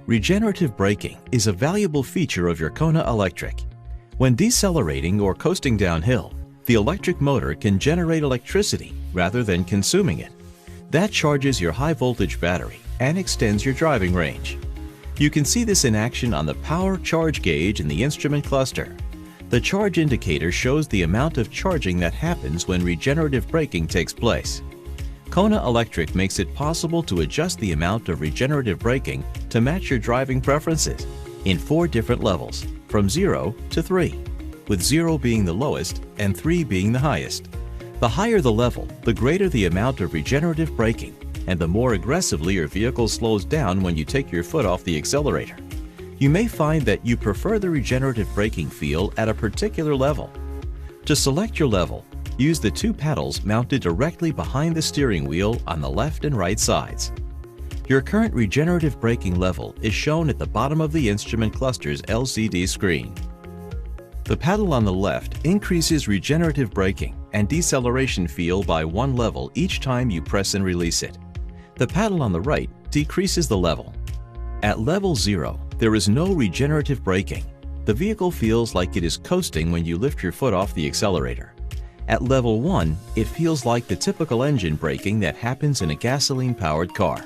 Regenerative braking is a valuable feature of your Kona Electric. When decelerating or coasting downhill, the electric motor can generate electricity rather than consuming it. That charges your high-voltage battery and extends your driving range. You can see this in action on the power charge gauge in the instrument cluster. The charge indicator shows the amount of charging that happens when regenerative braking takes place. Kona Electric makes it possible to adjust the amount of regenerative braking to match your driving preferences in 4 different levels, from 0 to 3, with 0 being the lowest and 3 being the highest. The higher the level, the greater the amount of regenerative braking, and the more aggressively your vehicle slows down when you take your foot off the accelerator. You may find that you prefer the regenerative braking feel at a particular level. To select your level, use the 2 paddles mounted directly behind the steering wheel on the left and right sides. Your current regenerative braking level is shown at the bottom of the instrument cluster's LCD screen. The paddle on the left increases regenerative braking and deceleration feel by 1 level each time you press and release it. The paddle on the right decreases the level. At level 0, there is no regenerative braking. The vehicle feels like it is coasting when you lift your foot off the accelerator. At level 1, it feels like the typical engine braking that happens in a gasoline-powered car.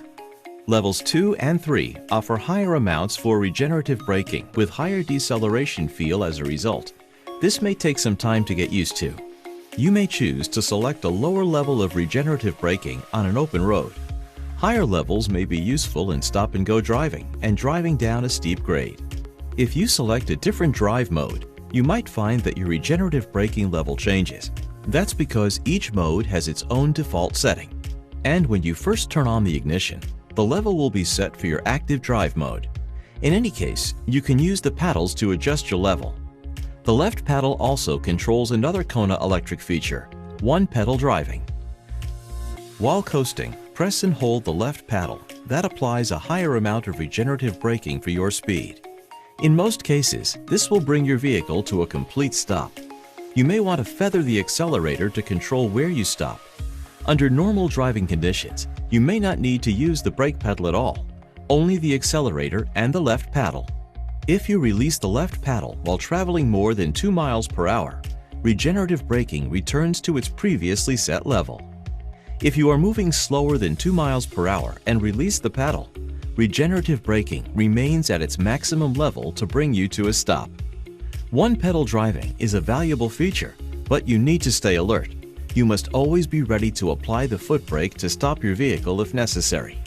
Levels 2 and 3 offer higher amounts for regenerative braking with higher deceleration feel as a result. This may take some time to get used to. You may choose to select a lower level of regenerative braking on an open road. Higher levels may be useful in stop-and-go driving and driving down a steep grade. If you select a different drive mode, you might find that your regenerative braking level changes. That's because each mode has its own default setting. And when you first turn on the ignition, the level will be set for your active drive mode. In any case, you can use the paddles to adjust your level. The left paddle also controls another Kona Electric feature, one-pedal driving. While coasting, press and hold the left paddle. That applies a higher amount of regenerative braking for your speed. In most cases, this will bring your vehicle to a complete stop. You may want to feather the accelerator to control where you stop. Under normal driving conditions, you may not need to use the brake pedal at all, only the accelerator and the left paddle. If you release the left paddle while traveling more than 2 miles per hour, regenerative braking returns to its previously set level. If you are moving slower than 2 miles per hour and release the paddle, regenerative braking remains at its maximum level to bring you to a stop. One-pedal driving is a valuable feature, but you need to stay alert. You must always be ready to apply the foot brake to stop your vehicle if necessary.